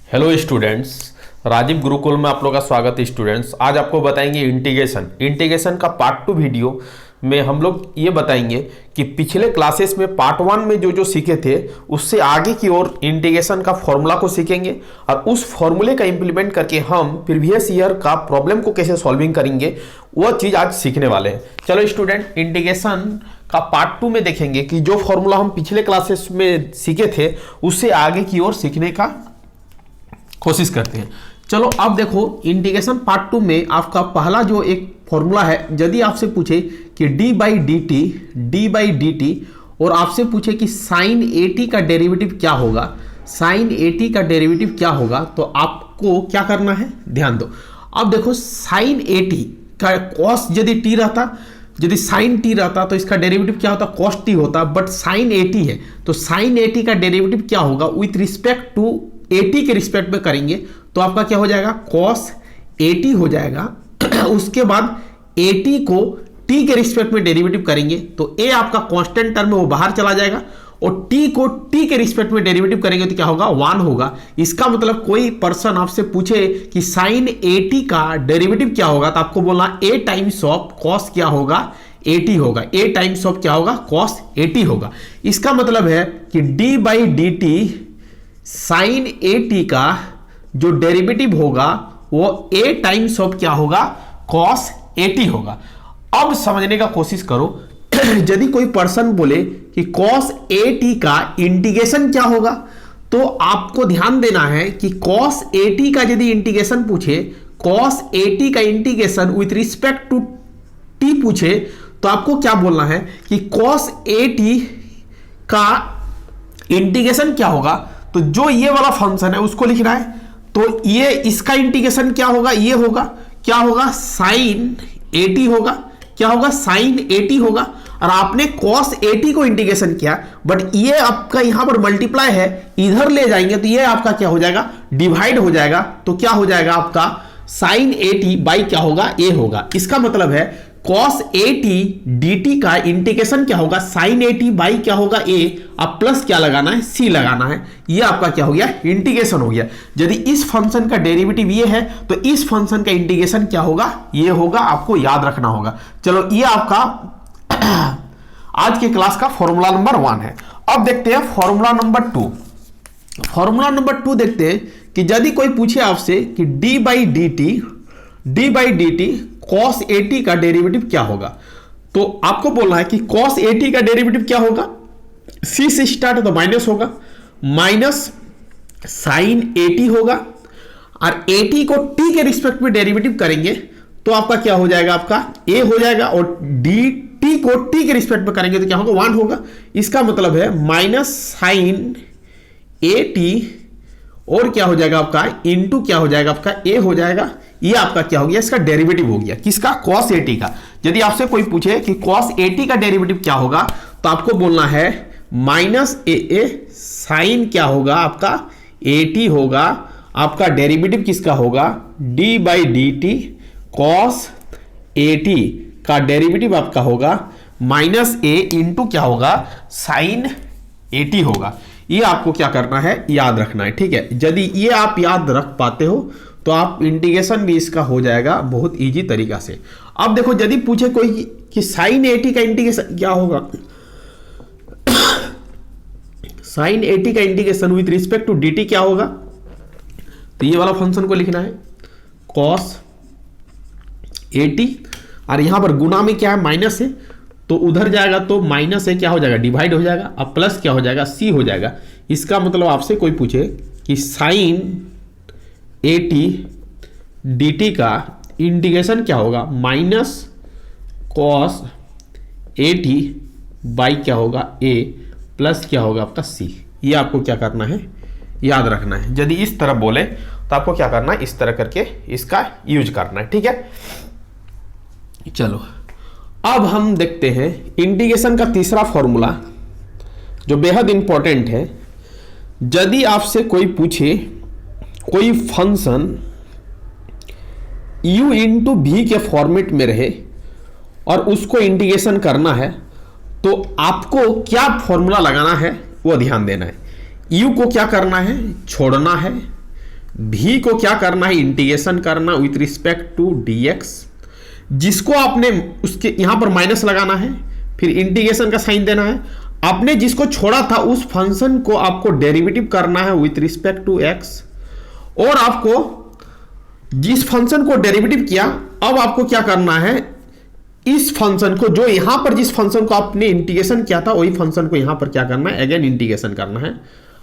Hello students, Rajiv Gurukul में आप लोग का स्वागत है। स्टूडेंट्स, आज आपको बताएंगे इंटीग्रेशन का पार्ट 2 वीडियो में हम लोग ये बताएंगे कि पिछले क्लासेस में पार्ट 1 में जो जो सीखे थे उससे आगे की ओर इंटीग्रेशन का फॉर्मूला को सीखेंगे और उस फॉर्मूले का इंप्लीमेंट करके हम प्रीवियस ईयर का प्रॉब्लम को कैसे सॉल्विंग करेंगे वो चीज़ आज सीखने वाले हैं। चलो स्टूडेंट, इंटीग्रेशन का पार्ट 2 में देखेंगे कि जो फॉर्मूला हम पिछले क्लासेस में सीखे थे उससे आगे की ओर सीखने का कोशिश करते हैं। चलो अब देखो, इंटीग्रेशन पार्ट 2 में आपका पहला जो एक फॉर्मूला है, यदि आपसे पूछे कि डी बाई डी टी और आपसे पूछे कि साइन ए टी का डेरिवेटिव क्या होगा, साइन ए टी का डेरिवेटिव क्या होगा, तो आपको क्या करना है, ध्यान दो। अब देखो, साइन ए टी का कॉस यदि टी रहता, यदि साइन टी रहता तो इसका डेरिवेटिव क्या होता, कॉस टी होता, बट साइन ए टी है तो साइन ए टी का डेरिवेटिव क्या होगा, with respect to a t के रिस्पेक्ट में करेंगे तो आपका क्या हो जाएगा, कॉस ए टी हो जाएगा। उसके बाद ए टी को टी के रिस्पेक्ट में डेरिवेटिव करेंगे तो ए आपका कांस्टेंट टर्म है वो बाहर चला जाएगा और टी को टी के रिस्पेक्ट में डेरिवेटिव करेंगे तो क्या होगा, 1 होगा। इसका मतलब कोई पर्सन आपसे पूछे कि साइन ए टी का डेरिवेटिव क्या होगा तो आपको बोलना ए टाइम्स ऑफ कॉस क्या होगा, ए टी होगा। ए टाइम्स ऑफ क्या होगा, कॉस ए टी होगा। इसका मतलब है कि d by d t sine a t का जो डेरिवेटिव होगा वो ए टाइम्स ऑफ क्या होगा, कॉस ए टी होगा। अब समझने का कोशिश करो, यदि कोई पर्सन बोले कि कॉस ए टी का इंटीग्रेशन क्या होगा तो आपको ध्यान देना है कि कॉस ए टी का यदि इंटीग्रेशन पूछे, कॉस ए टी का integration with respect to t पूछे तो आपको क्या बोलना है कि कॉस ए टी का इंटीग्रेशन क्या होगा, तो जो ये वाला फंक्शन है उसको लिखना है। तो ये इसका इंटीग्रेशन क्या होगा, ये होगा, क्या होगा, साइन ए टी होगा, क्या होगा, साइन ए टी होगा। और आपने कॉस ए टी को इंटीग्रेशन किया, बट ये आपका यहां पर मल्टीप्लाई है, इधर ले जाएंगे तो ये आपका क्या हो जाएगा, डिवाइड हो जाएगा। तो क्या हो जाएगा आपका साइन ए टी बाई क्या होगा, ए होगा। इसका मतलब है cos a t d t का इंटीग्रेशन क्या होगा, साइन ए टी बाई क्या होगा, ए। अब प्लस क्या लगाना है, सी लगाना है। ये आपका क्या हो गया, इंटीग्रेशन हो गया। यदि इस फंक्शन का डेरिवेटिव ये है तो इस फंक्शन का इंटीग्रेशन क्या होगा, ये होगा। आपको याद रखना होगा। चलो, ये आपका आज के क्लास का फॉर्मूला नंबर 1 है। अब देखते हैं फॉर्मूला नंबर 2। फॉर्मूला नंबर 2 देखते हैं कि यदि कोई पूछे आपसे कि d by d T cos a t का डेरिवेटिव क्या होगा, तो आपको बोलना है कि कॉस ए टी का डेरिवेटिव क्या होगा, सी से स्टार्ट है तो माइनस होगा, माइनस साइन ए टी होगा। और ए टी को टी के रिस्पेक्ट में डेरिवेटिव करेंगे तो आपका क्या हो जाएगा, आपका ए हो जाएगा। और डी टी को टी के रिस्पेक्ट में करेंगे तो क्या होगा, 1 होगा। इसका मतलब है माइनस साइन ए टी और क्या हो जाएगा आपका, इनटू क्या हो जाएगा आपका, ए हो जाएगा। ये आपका क्या हो गया, इसका डेरिवेटिव हो गया, किसका, कॉस ए टी का। यदि आपसे कोई पूछे कि कॉस ए टी का डेरिवेटिव क्या होगा तो आपको बोलना है माइनस ए साइन क्या होगा आपका, ए टी होगा। आपका डेरिवेटिव किसका होगा, D by d T cos a t का डेरिवेटिव आपका होगा माइनस ए इंटू क्या होगा, साइन ए टी होगा। ये आपको क्या करना है, याद रखना है, ठीक है। यदि ये आप याद रख पाते हो तो आप इंटीग्रेशन भी इसका हो जाएगा बहुत इजी तरीका से। अब देखो, यदि पूछे कोई कि साइन ए टी का इंटीग्रेशन क्या होगा, साइन ए टी का integration with respect to d t क्या होगा, तो ये वाला फंक्शन को लिखना है कॉस ए टी। और यहां पर गुना में क्या है, माइनस है, तो उधर जाएगा तो माइनस है क्या हो जाएगा, डिवाइड हो जाएगा। अब प्लस क्या हो जाएगा, सी हो जाएगा। इसका मतलब आपसे कोई पूछे कि sine a t d t का इंटीग्रेशन क्या होगा, minus cos a t by क्या होगा, ए प्लस क्या होगा आपका, सी। ये आपको क्या करना है, याद रखना है। यदि इस तरह बोले तो आपको क्या करना है, इस तरह करके इसका यूज करना है, ठीक है। चलो, अब हम देखते हैं इंटीग्रेशन का तीसरा फॉर्मूला जो बेहद इंपॉर्टेंट है। यदि आपसे कोई पूछे कोई फंक्शन u इंटू भी के फॉर्मेट में रहे और उसको इंटीग्रेशन करना है तो आपको क्या फॉर्मूला लगाना है वो ध्यान देना है। u को क्या करना है, छोड़ना है, भी को क्या करना है, इंटीग्रेशन करना विथ रिस्पेक्ट टू dx, जिसको आपने उसके यहां पर माइनस लगाना है, फिर इंटीग्रेशन का साइन देना है। आपने जिसको छोड़ा था उस फंक्शन को आपको डेरिवेटिव करना है विथ रिस्पेक्ट टू x, और आपको जिस फंक्शन को डेरिवेटिव किया, अब आपको क्या करना है, इस फंक्शन को, जो यहां पर जिस फंक्शन को आपने इंटीग्रेशन किया था वही फंक्शन को यहां पर क्या करना है, अगेन इंटीग्रेशन करना है,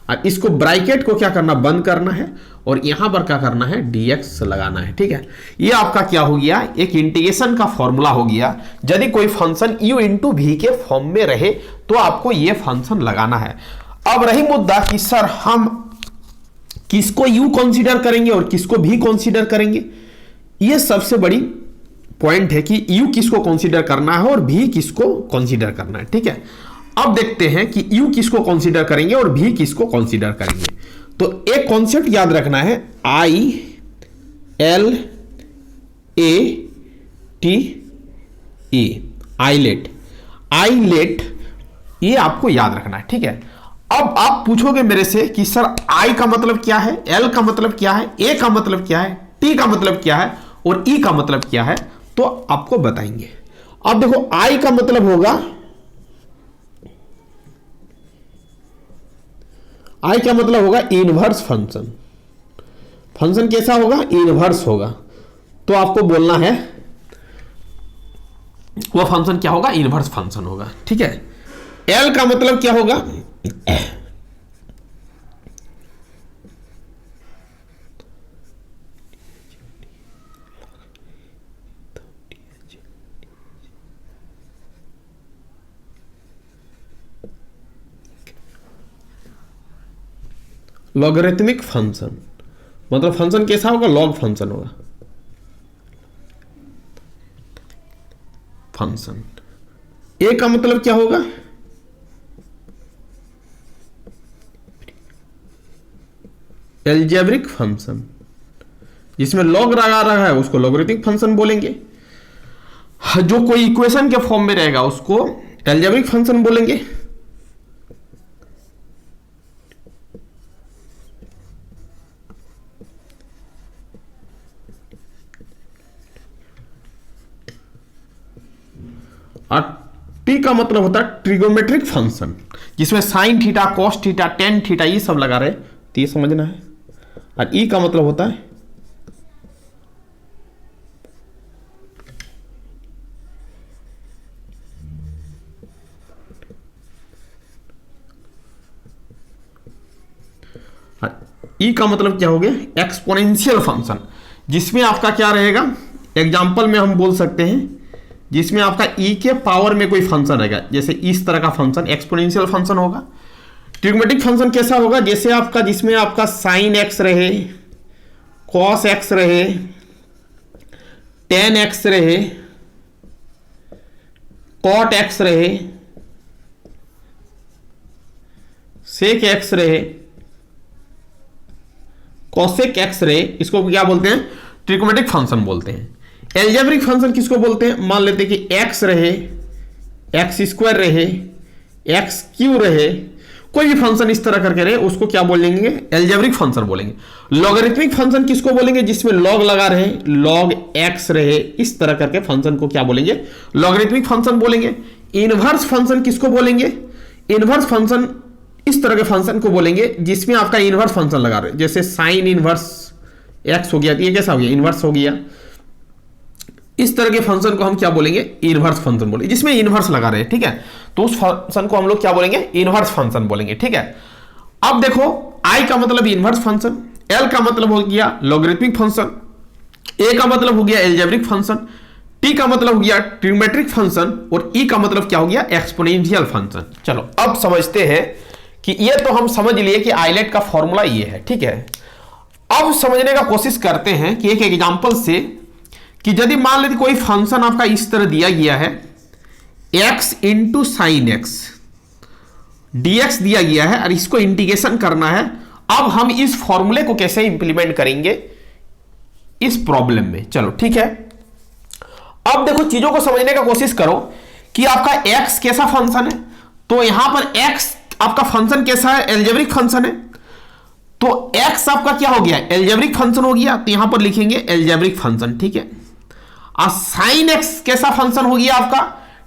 और इसको ब्रैकेट को क्या करना, बंद करना है, और यहां पर क्या करना है, dx लगाना है। ठीक है, ये आपका क्या हो गया, एक इंटीग्रेशन का फॉर्मूला हो गया। यदि कोई फंक्शन u इंटू वी के फॉर्म में रहे तो आपको ये फंक्शन लगाना है। अब रही मुद्दा कि सर हम किसको u कंसीडर करेंगे और किसको भी कंसीडर करेंगे, ये सबसे बड़ी पॉइंट है कि u किसको कंसीडर करना है और भी किसको कंसीडर करना है। ठीक है, अब देखते हैं कि u किसको कंसीडर करेंगे और भी किसको कंसीडर करेंगे। तो एक कॉन्सेप्ट याद रखना है, I-L-A-T-E, आइलेट, ये आपको याद रखना है। ठीक है, अब आप पूछोगे मेरे से कि सर I का मतलब क्या है, L का मतलब क्या है, A का मतलब क्या है, T का मतलब क्या है और E का मतलब क्या है, तो आपको बताएंगे। अब देखो I का मतलब होगा, I का मतलब होगा इनवर्स फंक्शन। फंक्शन कैसा होगा, इनवर्स होगा, तो आपको बोलना है वो फंक्शन क्या होगा, इनवर्स फंक्शन होगा। ठीक है, L का मतलब क्या होगा, लॉगरिथमिक फंक्शन, मतलब फंक्शन कैसा होगा, लॉग फंक्शन होगा। फंक्शन ए का मतलब क्या होगा, एल्जेब्रिक फंक्शन, जिसमें लॉग लगा रहा है उसको लॉगरिथमिक फंक्शन बोलेंगे। जो कोई इक्वेशन के फॉर्म में रहेगा उसको एल्जेब्रिक फंक्शन बोलेंगे। और टी का मतलब होता है ट्रिगोमेट्रिक फंक्शन, जिसमें sine theta, cos theta, tan theta ये सब लगा रहे, तो ये समझना है। और ई का मतलब होता है का मतलब क्या हो गया, एक्सपोनेंशियल फंक्शन, जिसमें आपका क्या रहेगा, एग्जांपल में हम बोल सकते हैं जिसमें आपका e के पावर में कोई फंक्शन रहेगा, जैसे इस तरह का फंक्शन एक्सपोनेंशियल फंक्शन होगा। ट्रिग्मेटिक फंक्शन कैसा होगा, जैसे आपका जिसमें आपका साइन x रहे, कॉस x रहे, टेन x रहे, कॉट x रहे, सेक x रहे, कॉसेक x रहे, इसको क्या बोलते हैं, ट्रिग्मेटिक फंक्शन बोलते हैं। एल्जेब्रिक फंक्शन किसको बोलते हैं, मान लेते हैं कि x रहे, एक्स स्क्वायर रहे, एक्स क्यू रहे, कोई भी फंक्शन इस तरह करके रहे, उसको क्या बोलेंगे, एल्जेब्रिक फंक्शन बोलेंगे। लॉगरिथमिक फंक्शन किसको बोलेंगे, जिसमें लॉग लगा रहे, लॉग एक्स रहे, इस तरह करके फंक्शन को क्या बोलेंगे, लॉगरिथमिक फंक्शन बोलेंगे। इनवर्स फंक्शन किसको बोलेंगे, इनवर्स फंक्शन इस तरह के फंक्शन को बोलेंगे जिसमें आपका इनवर्स फंक्शन लगा रहे, जैसे साइन इनवर्स एक्स हो गया, ये कैसा हो गया, इनवर्स हो गया। इस तरह के फंक्शन को हम क्या बोलेंगे, इनवर्स फंक्शन बोलेंगे, जिसमें इनवर्स लगा रहे। ठीक है, तो उस फंक्शन को हम लोग क्या बोलेंगे, इनवर्स फंक्शन बोलेंगे। ठीक है, अब देखो I का मतलब इनवर्स फंक्शन, L का मतलब हो गया लॉगरिथमिक फंक्शन, A का मतलब हो गया एल्जेब्रिक फंक्शन, T का मतलब हो गया ट्रिग्मेट्रिक फंक्शन, और E का मतलब क्या हो गया, एक्सपोनेंशियल फंक्शन। चलो अब समझते हैं कि ये तो हम समझ लिए कि आइलेट का फॉर्मूला ये है। ठीक है, अब समझने का कोशिश करते हैं कि एक एग्जांपल से, कि यदि मान लेते कोई फंक्शन आपका इस तरह दिया गया है, x into sine x dx दिया गया है, और इसको इंटीग्रेशन करना है। अब हम इस फॉर्मूले को कैसे इंप्लीमेंट करेंगे इस प्रॉब्लम में। चलो ठीक है, अब देखो चीजों को समझने का कोशिश करो कि आपका x कैसा फंक्शन है, तो यहां पर x आपका फंक्शन कैसा है, एल्जेब्रिक फंक्शन है। तो x आपका क्या हो गया, एल्जेब्रिक फंक्शन हो गया, तो यहां पर लिखेंगे एल्जेब्रिक फंक्शन, ठीक है। और साइन x कैसा फंक्शन हो गया आपका,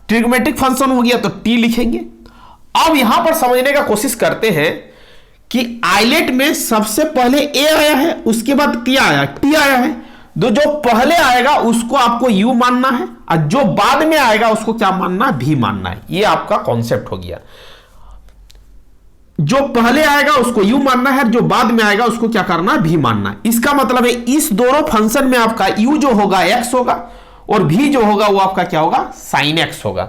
ट्रिग्मेट्रिक फंक्शन हो गया, तो t लिखेंगे। अब यहां पर समझने का कोशिश करते हैं कि आइलेट में सबसे पहले a आया है, उसके बाद t आया, t आया है, जो पहले आएगा उसको आपको u मानना है और जो बाद में आएगा उसको क्या मानना है, v मानना है। ये आपका कॉन्सेप्ट हो गया। जो पहले आएगा उसको u मानना है, जो बाद में आएगा उसको क्या करना है, v मानना है। इसका मतलब है इस दोनों फंक्शन में आपका u जो होगा x होगा और v जो होगा वो आपका क्या होगा, sin x होगा।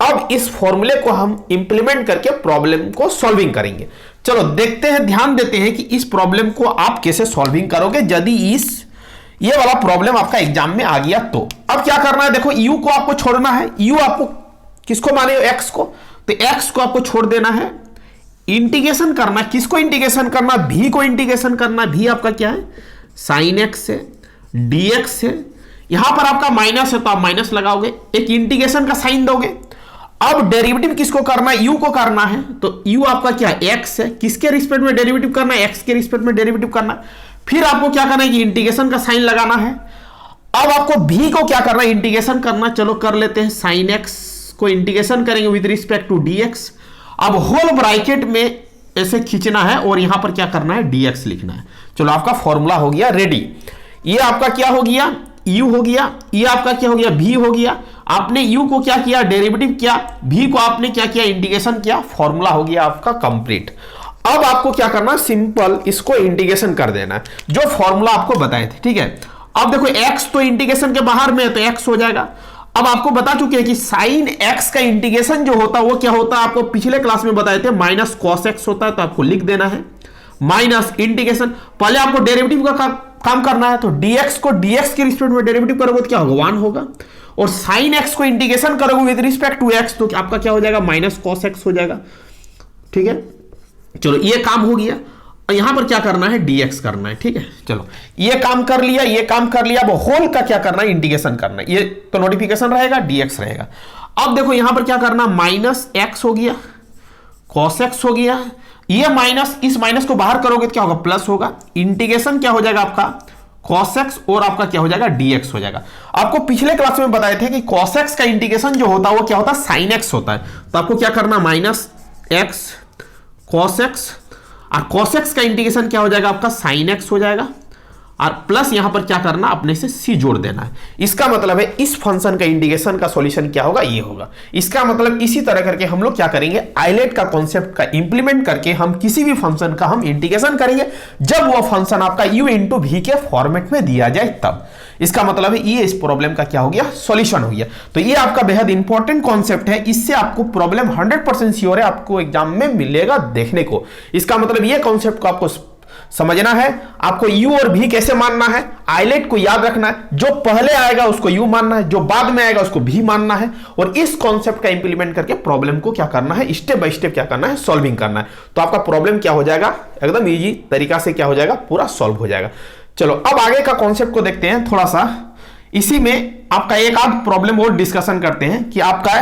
अब इस फॉर्मूले को हम इंप्लीमेंट करके प्रॉब्लम को सॉल्विंग करेंगे। चलो देखते हैं, ध्यान देते हैं कि इस प्रॉब्लम को आप कैसे सॉल्विंग करोगे यदि ये वाला प्रॉब्लम आपका एग्जाम में आ गया तो। अब क्या करना है, देखो u को आपको छोड़ना है, u आपको किसको माने, x को, तो x को आपको छोड़ देना है, इंटीग्रेशन करना, किसको इंटीग्रेशन करना, v को इंटीग्रेशन करना। v आपका क्या है, sin x है, dx है, यहां पर आपका माइनस है तो आप माइनस लगाओगे, एक इंटीग्रेशन का साइन दोगे। अब डेरिवेटिव किसको करना है, u को करना है, तो u आपका क्या है, x है, किसके रिस्पेक्ट में डेरिवेटिव करना है, x के रिस्पेक्ट में डेरिवेटिव करना है। फिर आपको क्या करना है कि इंटीग्रेशन का साइन लगाना है। अब आपको v को क्या करना है, इंटीग्रेशन करना, चलो कर लेते हैं, sin x को इंटीग्रेशन करेंगे विद रिस्पेक्ट टू dx। अब होल ब्रैकेट में ऐसे खींचना है और यहां पर क्या करना है, dx लिखना है। चलो आपका फॉर्मूला हो गया रेडी। ये आपका क्या हो गया, u हो गया, ये आपका क्या हो गया, v हो गया। आपने u को क्या किया, डेरिवेटिव किया, v को आपने क्या किया, इंटीग्रेशन किया, फॉर्मूला हो गया आपका कंप्लीट। अब आपको क्या करना, सिंपल इसको इंटीग्रेशन कर देना है जो फॉर्मूला आपको बताए थे, ठीक है। अब देखो x तो इंटीग्रेशन के बाहर में है तो x हो जाएगा। अब आपको बता चुके हैं कि साइन x का इंटीग्रेशन जो होता है वो क्या होता है, आपको पिछले क्लास में बताए थे, माइनस कॉस x होता है, तो आपको लिख देना है माइनस इंटीग्रेशन। पहले आपको डेरिवेटिव का काम करना है, तो dx को dx के रिस्पेक्ट में डेरिवेटिव करोगे तो क्या होगा, 1 होगा, और साइन x को इंटीग्रेशन करोगे विद रिस्पेक्ट टू x तो आपका क्या हो जाएगा, माइनस कॉस x हो जाएगा, ठीक है। चलो ये काम हो गया, और यहां पर क्या करना है, dx करना है, ठीक है। चलो ये काम कर लिया, ये काम कर लिया। अब होल का क्या करना है, इंटीग्रेशन करना है, ये तो नोटिफिकेशन रहेगा, dx रहेगा। अब देखो यहां पर क्या करना, माइनस x हो गया, cos x हो गया, ये माइनस, इस माइनस को बाहर करोगे तो क्या होगा, प्लस होगा, इंटीग्रेशन क्या हो जाएगा आपका, cos x, और आपका क्या हो जाएगा, dx हो जाएगा। आपको पिछले क्लास में बताए थे कि cos x का इंटीग्रेशन जो होता है वो क्या होता है, sin x होता है। तो आपको क्या करना, माइनस x cos x, और cos x का इंटीग्रेशन क्या हो जाएगा आपका, sin x हो जाएगा, और प्लस यहां पर क्या करना, अपने से c जोड़ देना है। इसका मतलब है इस फंक्शन का इंटीग्रेशन का सॉल्यूशन क्या होगा, ये होगा। इसका मतलब इसी तरह करके हम लोग क्या करेंगे, आइलेट का कॉन्सेप्ट का इंप्लीमेंट करके हम किसी भी फंक्शन का हम इंटीग्रेशन करेंगे जब वो फंक्शन आपका u इंटू वी के फॉर्मेट में दिया जाए तब। इसका मतलब है ये इस प्रॉब्लम का क्या हो गया, सॉल्यूशन हो गया। तो ये आपका बेहद इंपॉर्टेंट कॉन्सेप्ट है, इससे आपको प्रॉब्लम 100% श्योर है आपको एग्जाम में मिलेगा देखने को। इसका मतलब ये कॉन्सेप्ट को आपको समझना है, आपको u और v कैसे मानना है, आइलेट को याद रखना है, जो पहले आएगा उसको u मानना है, जो बाद में आएगा उसको v मानना है, और इस कॉन्सेप्ट का इंप्लीमेंट करके प्रॉब्लम को क्या करना है, स्टेप बाय स्टेप क्या करना है, सॉल्विंग करना है। तो आपका प्रॉब्लम क्या हो जाएगा, एकदम इजी तरीका से क्या हो जाएगा, पूरा सॉल्व हो जाएगा। चलो अब आगे का कॉन्सेप्ट को देखते हैं थोड़ा सा। इसी में आपका एक आध प्रॉब्लम और डिस्कशन करते हैं कि आपका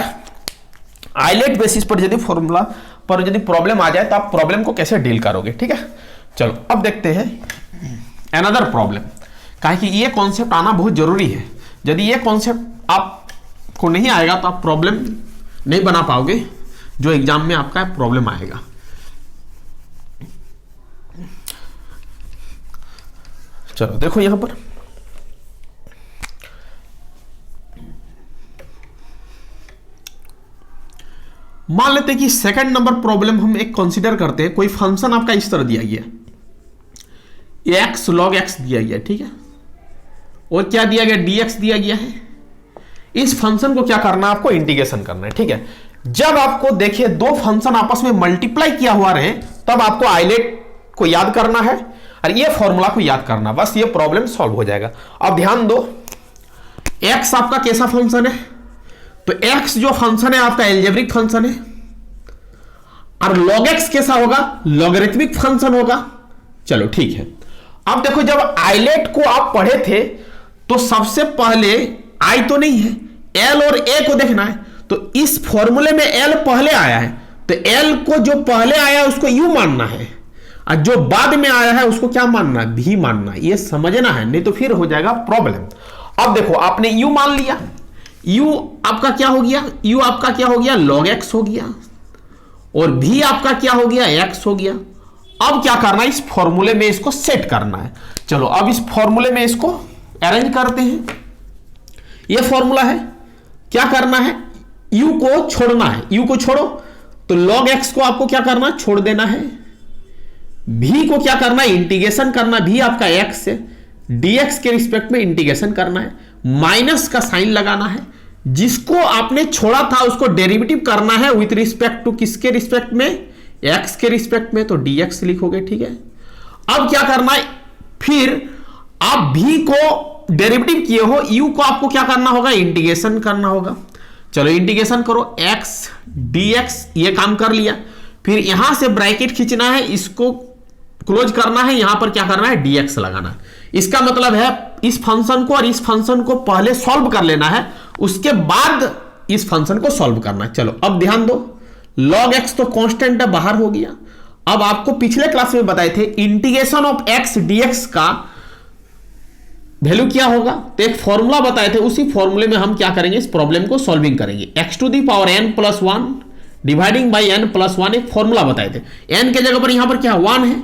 आइलेट बेसिस पर यदि फॉर्मूला पर यदि प्रॉब्लम आ जाए तो आप प्रॉब्लम को कैसे डील करोगे, ठीक है। चलो अब देखते हैं अनदर प्रॉब्लम, काहे कि ये कॉन्सेप्ट आना बहुत जरूरी है। यदि ये कॉन्सेप्ट आपको नहीं आएगा तो आप प्रॉब्लम नहीं बना पाओगे जो एग्जाम में आपका प्रॉब्लम आएगा। चलो देखो यहां पर मान लेते हैं कि सेकंड नंबर प्रॉब्लम हम एक कंसीडर करते हैं। कोई फंक्शन आपका इस तरह दिया गया, x log x दिया गया, ठीक है, और क्या दिया गया, dx दिया गया है। इस फंक्शन को क्या करना है, आपको इंटीग्रेशन करना है, ठीक है। जब आपको देखिए दो फंक्शन आपस में मल्टीप्लाई किया हुआ रहे तब आपको आइलेट को याद करना है और ये फॉर्मूला को याद करना, बस ये प्रॉब्लम सॉल्व हो जाएगा। अब ध्यान दो, x आपका कैसा फंक्शन है, तो x जो फंक्शन है आपका एल्जेब्रिक फंक्शन है, और log x कैसा होगा, लॉगरिथमिक फंक्शन होगा। चलो ठीक है। अब देखो जब आइलेट को आप पढ़े थे तो सबसे पहले i तो नहीं है, l और a को देखना है। तो इस फॉर्मूले में l पहले आया है तो l को जो पहले आया उसको u मानना है, और जो बाद में आया है उसको क्या मानना है, भी मानना है, ये समझना है, नहीं तो फिर हो जाएगा प्रॉब्लम। अब देखो आपने u मान लिया, u आपका क्या हो गया, u आपका क्या हो गया, log x हो गया, और v आपका क्या हो गया, x हो गया। अब क्या करना है, इस फॉर्मूले में इसको सेट करना है। चलो अब इस फॉर्मूले में इसको अरेंज करते हैं। ये फॉर्मूला है, क्या करना है, u को छोड़ना है, u को छोड़ो तो log x को आपको क्या करना है, छोड़ देना है। v को क्या करना है, इंटीग्रेशन करना, v आपका x है, dx के रिस्पेक्ट में इंटीग्रेशन करना है, माइनस का साइन लगाना है, जिसको आपने छोड़ा था उसको डेरिवेटिव करना है विथ रिस्पेक्ट टू किसके रिस्पेक्ट में, x के रिस्पेक्ट में, तो dx लिखोगे, ठीक है। अब क्या करना है, फिर आप v को डेरिवेटिव किए हो, u को आपको क्या करना होगा, इंटीग्रेशन करना होगा। चलो इंटीग्रेशन करो, x dx, ये काम कर लिया। फिर यहां से ब्रैकेट खींचना है, इसको क्लोज करना है, यहां पर क्या करना है, dx लगाना है। इसका मतलब है इस फंक्शन को और इस फंक्शन को पहले सॉल्व कर लेना है, उसके बाद इस फंक्शन को सॉल्व करना है। चलो अब ध्यान दो, log x तो कांस्टेंट है, बाहर हो गया। अब आपको पिछले क्लास में बताए थे इंटीग्रेशन ऑफ x dx का वैल्यू क्या होगा, तो एक फॉर्मूला बताए थे, उसी फॉर्मूले में हम क्या करेंगे, इस प्रॉब्लम को सॉल्विंग करेंगे। x to the power n+1 dividing by n+1 एक फॉर्मूला बताए थे। n के जगह पर यहां पर क्या 1 है,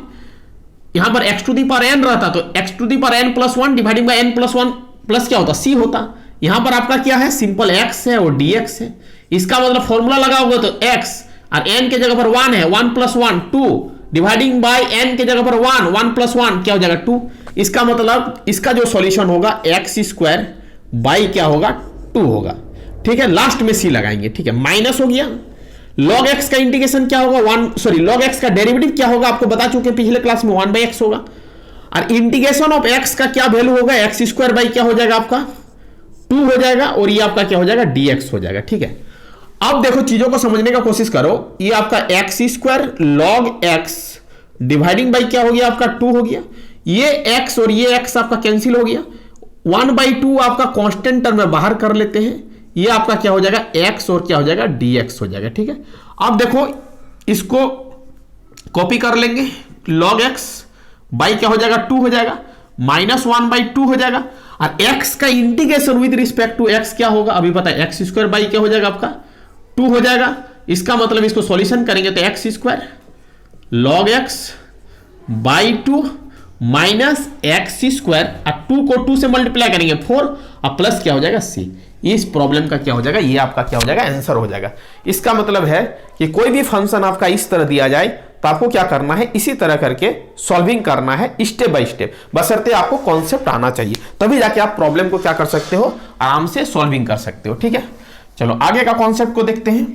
यहां पर x to the power n रहता तो x to the power n+1 dividing by n+1 plus क्या होता, c होता। यहां पर आपका क्या है, सिंपल x है और dx है। इसका मतलब फॉर्मूला लगाओगे तो x और n के जगह पर 1 है, 1+1 2 डिवाइडिंग बाई n के जगह पर 1, 1+1 क्या हो जाएगा 2। इसका मतलब इसका जो सॉल्यूशन होगा x² बाई क्या होगा 2 होगा, ठीक है। लास्ट में c लगाएंगे, ठीक है। माइनस हो गया, log x का इंटीग्रेशन क्या होगा, log x का डेरिवेटिव क्या होगा, आपको बता चुके पिछले क्लास में 1/x होगा। और इंटीग्रेशन ऑफ x का क्या वैल्यू होगा, x² बाई क्या हो जाएगा आपका 2 हो जाएगा, और ये आपका क्या हो जाएगा, dx हो जाएगा, ठीक है। अब देखो चीजों को समझने का कोशिश करो, ये आपका x² log x dividing by क्या हो गया आपका 2 हो गया, ये x और ये x आपका कैंसिल हो गया, 1/2 आपका कांस्टेंट टर्म में बाहर कर लेते हैं, ये आपका क्या हो जाएगा x और क्या हो जाएगा dx हो जाएगा, ठीक है। अब देखो इसको कॉपी कर लेंगे, log x बाई क्या हो जाएगा 2 हो जाएगा, -1/2 हो जाएगा, और x का integration with respect to x क्या होगा, अभी पता है x² बाई क्या हो जाएगा आपका 2 हो जाएगा। इसका मतलब इसको सॉल्यूशन करेंगे तो x² log x by 2 minus x² और 2 को 2 से मल्टीप्लाई करेंगे 4 और प्लस क्या हो जाएगा c। इस प्रॉब्लम का क्या हो जाएगा, ये आपका क्या हो जाएगा, आंसर हो जाएगा। इसका मतलब है कि कोई भी फंक्शन आपका इस तरह दिया जाए तो आपको क्या करना है, इसी तरह करके सॉल्विंग करना है स्टेप बाय स्टेप, बशर्ते आपको कॉन्सेप्ट आना चाहिए, तभी जाके आप प्रॉब्लम को क्या कर सकते हो, आराम से सॉल्विंग कर सकते हो, ठीक है। चलो आगे का कॉन्सेप्ट को देखते हैं।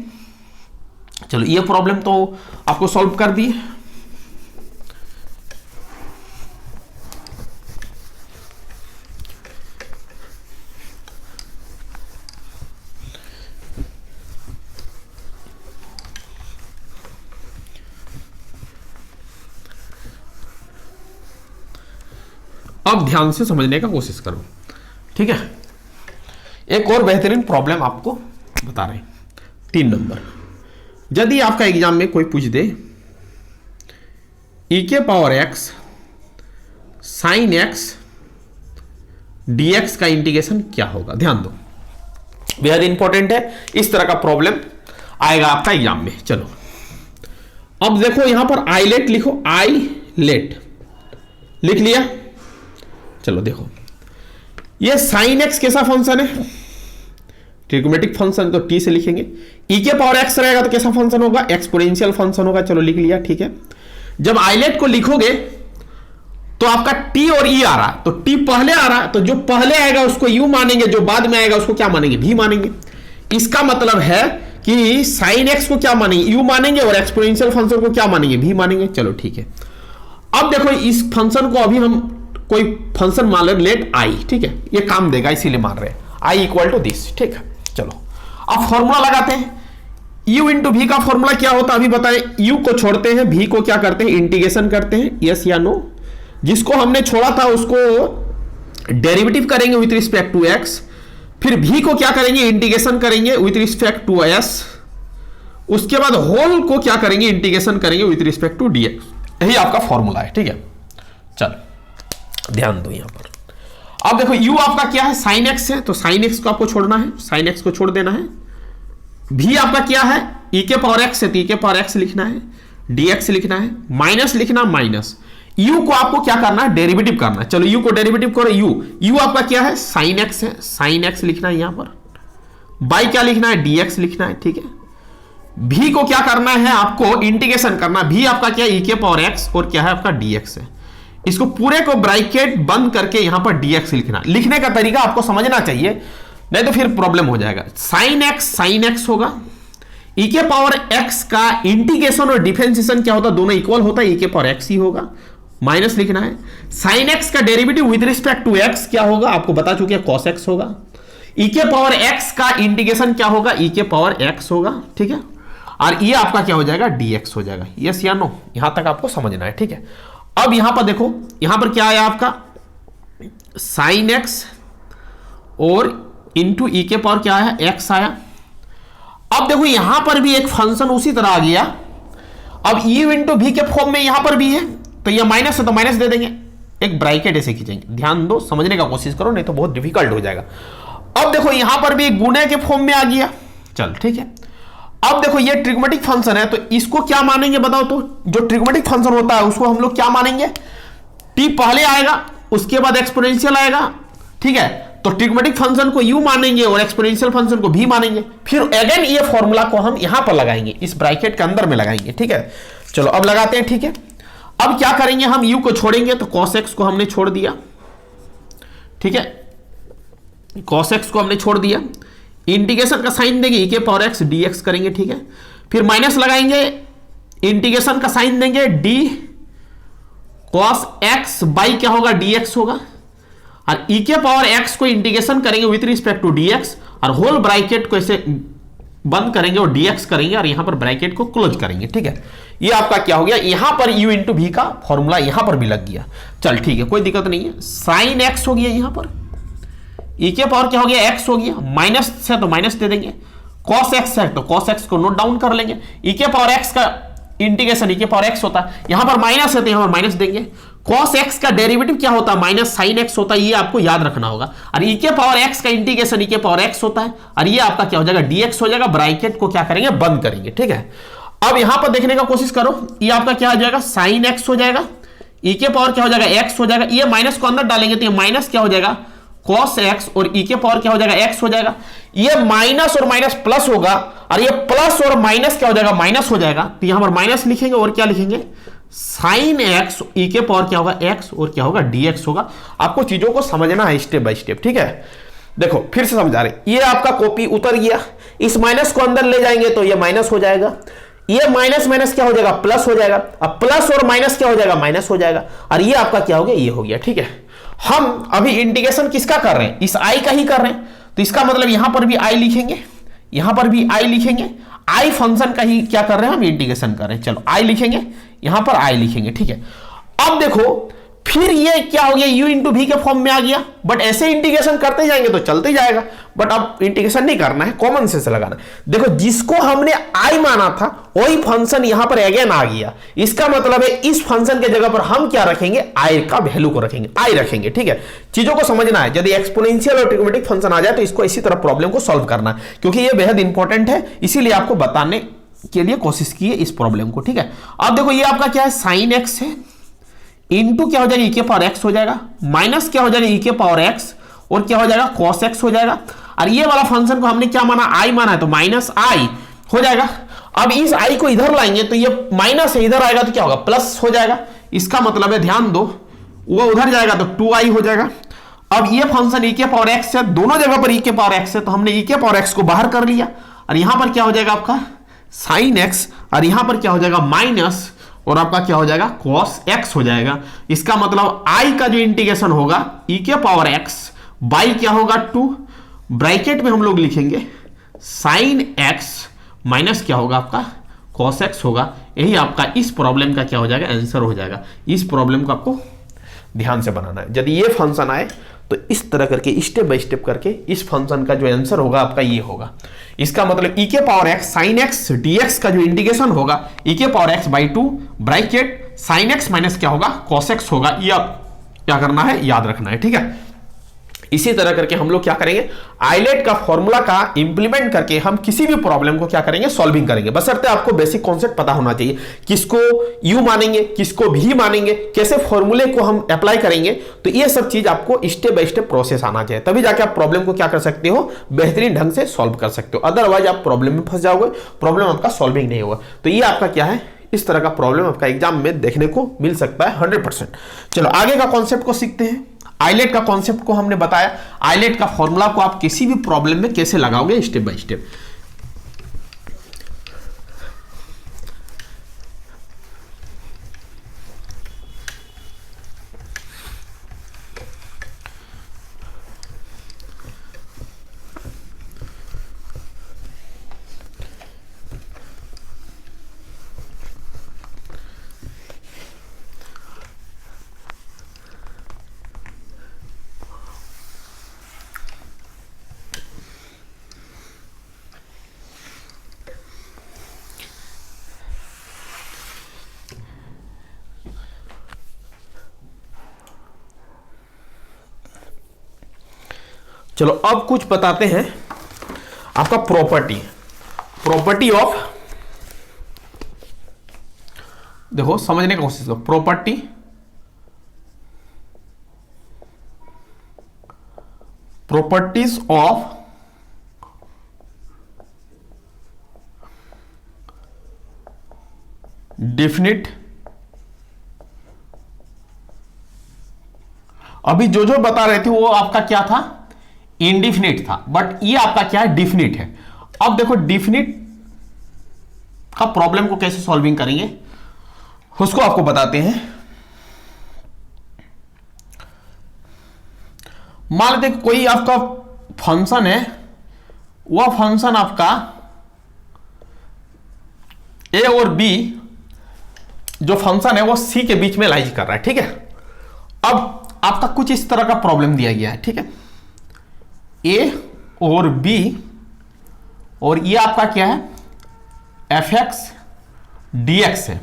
चलो ये प्रॉब्लम तो आपको सॉल्व कर दी। अब ध्यान से समझने का कोशिश करो, ठीक है। एक और बेहतरीन प्रॉब्लम आपको बता रहे हैं, 3 नंबर। यदि आपका एग्जाम में कोई पूछ दे e⁻x sin x dx का इंटीग्रेशन क्या होगा, ध्यान दो, बेहद इंपॉर्टेंट है। इस तरह का प्रॉब्लम आएगा आपका एग्जाम में। चलो अब देखो यहां पर आईलेट लिखो, आईलेट लिख लिया। चलो देखो ये sin x कैसा फंक्शन है, ट्रिग्नोमेट्रिक फंक्शन, तो t से लिखेंगे। e⁻x रहेगा तो कैसा फंक्शन होगा, एक्सपोनेंशियल फंक्शन होगा। चलो लिख लिया, ठीक है। जब आइलेट को लिखोगे तो आपका t और e आ रहा, तो t पहले आ रहा, तो जो पहले आएगा उसको u मानेंगे, जो बाद में आएगा उसको क्या मानेंगे, v मानेंगे। इसका मतलब है कि sin x को क्या मानेंगे, u मानेंगे, और एक्सपोनेंशियल फंक्शन को क्या मानेंगे, v मानेंगे। चलो ठीक है। अब देखो इस फंक्शन को अभी हम कोई फंक्शन मान ले, लेट आई, ठीक है, ये काम देगा इसीलिए मान रहे हैं आई इक्वल टू दिस, ठीक है। चलो अब फॉर्मूला लगाते हैं, u इंटू v का फॉर्मूला क्या होता है अभी बताएं। u को छोड़ते हैं, v को क्या करते हैं, इंटीग्रेशन करते हैं, यस या नो। जिसको हमने छोड़ा था उसको डेरिवेटिव करेंगे विथ रिस्पेक्ट टू x, फिर v को क्या करेंगे, इंटीग्रेशन करेंगे विथ रिस्पेक्ट टू s, उसके बाद होल को क्या करेंगे, इंटीग्रेशन करेंगे विथ रिस्पेक्ट टू dx। यही आपका फॉर्मूला है, ठीक है। चलो ध्यान दो यहां पर। अब देखो u आपका क्या है, साइन एक्स है, तो साइन एक्स को आपको छोड़ना है, साइन एक्स को छोड़ देना है। v आपका क्या है, e के पावर x है, तो e के पावर x लिखना है, dx लिखना है, माइनस लिखना, माइनस u को आपको क्या करना है, डेरिवेटिव करना है। चलो u को डेरिवेटिव करो, u आपका क्या है, साइन x है, साइन x लिखना है यहां पर, बाई क्या लिखना है, dx लिखना है, ठीक है। v को क्या करना है, आपको इंटीग्रेशन करना, v आपका क्या है, e के पावर x और क्या है आपका dx है। इसको पूरे को ब्रैकेट बंद करके यहां पर dx लिखना। लिखने का तरीका आपको समझना चाहिए, नहीं तो फिर प्रॉब्लम हो जाएगा। साइन एक्स होगा, e के पावर x का इंटीग्रेशन और डिफरेंशिएशन क्या होता है, दोनों इक्वल होता है, e के पावर x ही होगा, माइनस लिखना है। साइन x का derivative with respect to x क्या होगा, आपको बता चुके हैं, cos x होगा। e के पावर x का इंटीग्रेशन क्या होगा, e के पावर x होगा, ठीक है। और ये आपका क्या हो जाएगा, dx हो जाएगा। यस या नो, यहां तक आपको समझना है, ठीक है। अब यहां पर देखो, यहां पर क्या आया आपका, साइन x और इंटू ई के पावर क्या आया, x आया। अब देखो यहां पर भी एक फंक्शन उसी तरह आ गया। अब u इंटू भी के फॉर्म में यहां पर भी है, तो ये माइनस है तो माइनस दे देंगे, एक ब्रैकेट ऐसे खींचेंगे। ध्यान दो, समझने का कोशिश करो, नहीं तो बहुत डिफिकल्ट हो जाएगा। अब देखो यहां पर भी गुणे के फॉर्म में आ गया, चल ठीक है। अब देखो ये ट्रिग्मेटिक फंक्शन है, तो इसको क्या मानेंगे बताओ, तो जो ट्रिग्मेटिक फंक्शन होता है उसको हम लोग क्या मानेंगे, t पहले आएगा, उसके बाद एक्सपोनेंशियल आएगा, ठीक है। तो ट्रिग्मेटिक फंक्शन को u मानेंगे और एक्सपोनेंशियल फंक्शन को v मानेंगे। फिर अगेन ये फॉर्मूला को हम यहां पर लगाएंगे, इस ब्रैकेट के अंदर में लगाएंगे, ठीक है। चलो अब लगाते हैं, ठीक है। अब क्या करेंगे, हम u को छोड़ेंगे, तो cos x को हमने छोड़ दिया, ठीक है, cos x को हमने छोड़ दिया। इंटीग्रेशन का साइन देंगे, e के पावर x dx करेंगे, ठीक है। फिर माइनस लगाएंगे, इंटीग्रेशन का साइन देंगे, d cos x बाई क्या होगा, dx होगा। और e के पावर x को इंटीग्रेशन करेंगे विथ रिस्पेक्ट टू dx, और होल ब्रैकेट को ऐसे बंद करेंगे और dx करेंगे, और यहां पर ब्रैकेट को क्लोज करेंगे, ठीक है। ये आपका क्या हो गया, यहां पर u इंटू v का फॉर्मूला यहां पर भी लग गया। चल ठीक है, कोई दिक्कत नहीं है। साइन x हो गया, यहां पर e के पावर क्या हो गया, x हो गया, माइनस है तो माइनस दे देंगे, cos x है तो cos x को नोट डाउन कर लेंगे। e के पावर x का इंटीग्रेशन e के पावर x होता है, यहां पर माइनस है तो यहां पर माइनस देंगे। cos x का डेरिवेटिव क्या होता है, माइनस साइन x होता है, ये आपको याद रखना होगा। और e के पावर x का इंटीग्रेशन e के पावर x होता है, और ये आपका क्या हो जाएगा, dx हो जाएगा। ब्रैकेट को क्या करेंगे, बंद करेंगे, ठीक है। अब यहां पर देखने का कोशिश करो, ये आपका क्या हो जाएगा, साइन x हो जाएगा, e के पावर क्या हो जाएगा, x हो जाएगा। ये माइनस को अंदर डालेंगे तो ये माइनस क्या हो जाएगा, cos x, और e के पावर क्या हो जाएगा, x हो जाएगा। ये माइनस और माइनस प्लस होगा, और ये प्लस और माइनस क्या हो जाएगा, माइनस हो जाएगा। तो यहां पर माइनस लिखेंगे और क्या लिखेंगे, साइन x, e के पावर क्या होगा, x, और क्या होगा, dx होगा। आपको चीजों को समझना है स्टेप बाय स्टेप, ठीक है। देखो फिर से समझा रहे, ये आपका कॉपी उतर गया, इस माइनस को अंदर ले जाएंगे तो ये माइनस हो जाएगा, ये माइनस माइनस क्या हो जाएगा, प्लस हो जाएगा। अब प्लस और माइनस क्या हो जाएगा, माइनस हो जाएगा, और ये आपका क्या हो गया, ये हो गया, ठीक है। हम अभी इंटीग्रेशन किसका कर रहे हैं, इस i का ही कर रहे हैं, तो इसका मतलब यहां पर भी i लिखेंगे, यहां पर भी i लिखेंगे। i फंक्शन का ही क्या कर रहे हैं, हम इंटीग्रेशन कर रहे हैं। चलो i लिखेंगे, यहां पर i लिखेंगे, ठीक है। अब देखो फिर ये क्या हो गया, u इंटू v के फॉर्म में आ गया, बट ऐसे इंटीग्रेशन करते जाएंगे तो चलते जाएगा, बट अब इंटीग्रेशन नहीं करना है, कॉमन सेंस लगाना है। देखो जिसको हमने i माना था वही फंक्शन यहां पर अगेन आ गया, इसका मतलब है इस फंक्शन के जगह पर हम क्या रखेंगे, i का वैल्यू को रखेंगे, i रखेंगे, ठीक है। चीजों को समझना है, यदि एक्सपोनेंशियल और ट्रिग्मेटिक फंक्शन आ जाए तो इसको इसी तरह प्रॉब्लम को सॉल्व करना है, क्योंकि ये बेहद इंपॉर्टेंट है, इसीलिए आपको बताने के लिए कोशिश की है इस प्रॉब्लम को, ठीक है। अब देखो ये आपका क्या है, साइन x है, इंटू क्या हो जाएगा, e के पावर x हो जाएगा, माइनस क्या हो जाएगा, e के पावर x, और क्या हो जाएगा, cos x हो जाएगा। और ये वाला फंक्शन को हमने क्या माना, i माना है, तो माइनस i हो जाएगा। अब इस i को इधर लाएंगे तो ये माइनस है, इधर आएगा तो क्या होगा, प्लस हो जाएगा। इसका मतलब है, ध्यान दो, वो उधर जाएगा तो 2i हो जाएगा। अब ये फंक्शन e के पावर x है, दोनों जगह पर e के पावर x है, तो हमने e के पावर x को बाहर कर लिया, और यहां पर क्या हो जाएगा आपका साइन x, और यहां पर क्या हो जाएगा माइनस, और आपका क्या हो जाएगा, cos x हो जाएगा। इसका मतलब i का जो इंटीग्रेशन होगा, e के पावर x बाई क्या होगा 2, ब्रैकेट में हम लोग लिखेंगे साइन x माइनस क्या होगा आपका cos x होगा। यही आपका इस प्रॉब्लम का क्या हो जाएगा, आंसर हो जाएगा। इस प्रॉब्लम को आपको ध्यान से बनाना है। यदि ये फंक्शन आए तो इस तरह करके स्टेप बाय स्टेप करके इस फंक्शन का जो आंसर होगा आपका ये होगा। इसका मतलब e के power x sine x dx का जो इंटीग्रेशन होगा, e के power x by 2 bracket sine x minus क्या होगा, कॉस एक्स होगा। ये आप क्या करना है, याद रखना है, ठीक है। इसी तरह करके हम लोग क्या करेंगे, आइलेट का फॉर्मूला का इंप्लीमेंट करके हम किसी भी प्रॉब्लम को क्या करेंगे, सॉल्विंग करेंगे। बशर्ते आपको बेसिक कॉन्सेप्ट पता होना चाहिए, किसको यू मानेंगे, किसको भी मानेंगे, कैसे फॉर्मूले को हम अप्लाई करेंगे। तो ये सब चीज आपको स्टेप बाय स्टेप प्रोसेस आना चाहिए, तभी जाके आप प्रॉब्लम को क्या कर सकते हो, बेहतरीन ढंग से सॉल्व कर सकते हो। अदरवाइज आप प्रॉब्लम में फंस जाओगे, प्रॉब्लम आपका सॉल्विंग नहीं होगा। तो ये आपका क्या है, इस तरह का प्रॉब्लम आपका एग्जाम में देखने को मिल सकता है 100%। चलो आगे का कॉन्सेप्ट को सीखते हैं। आइलेट का कॉन्सेप्ट को हमने बताया, आइलेट का फॉर्मूला को आप किसी भी प्रॉब्लम में कैसे लगाओगे, स्टेप बाय स्टेप। चलो अब कुछ बताते हैं आपका प्रॉपर्टी ऑफ, देखो समझने का कोशिश करो, प्रॉपर्टीज ऑफ डिफिनिट। अभी जो जो बता रहे थे वो आपका क्या था, इंडिफिनिट था, बट ये आपका क्या है, डिफिनिट है। अब देखो डिफिनिट का प्रॉब्लम को कैसे सॉल्विंग करेंगे उसको आपको बताते हैं। मान लेते कोई आपका फंक्शन है, वह फंक्शन आपका ए और बी जो फंक्शन है वो सी के बीच में लाइज कर रहा है, ठीक है। अब आपका कुछ इस तरह का प्रॉब्लम दिया गया है, ठीक है, ए और बी, और ये आपका क्या है, एफ एक्स डी एक्स है।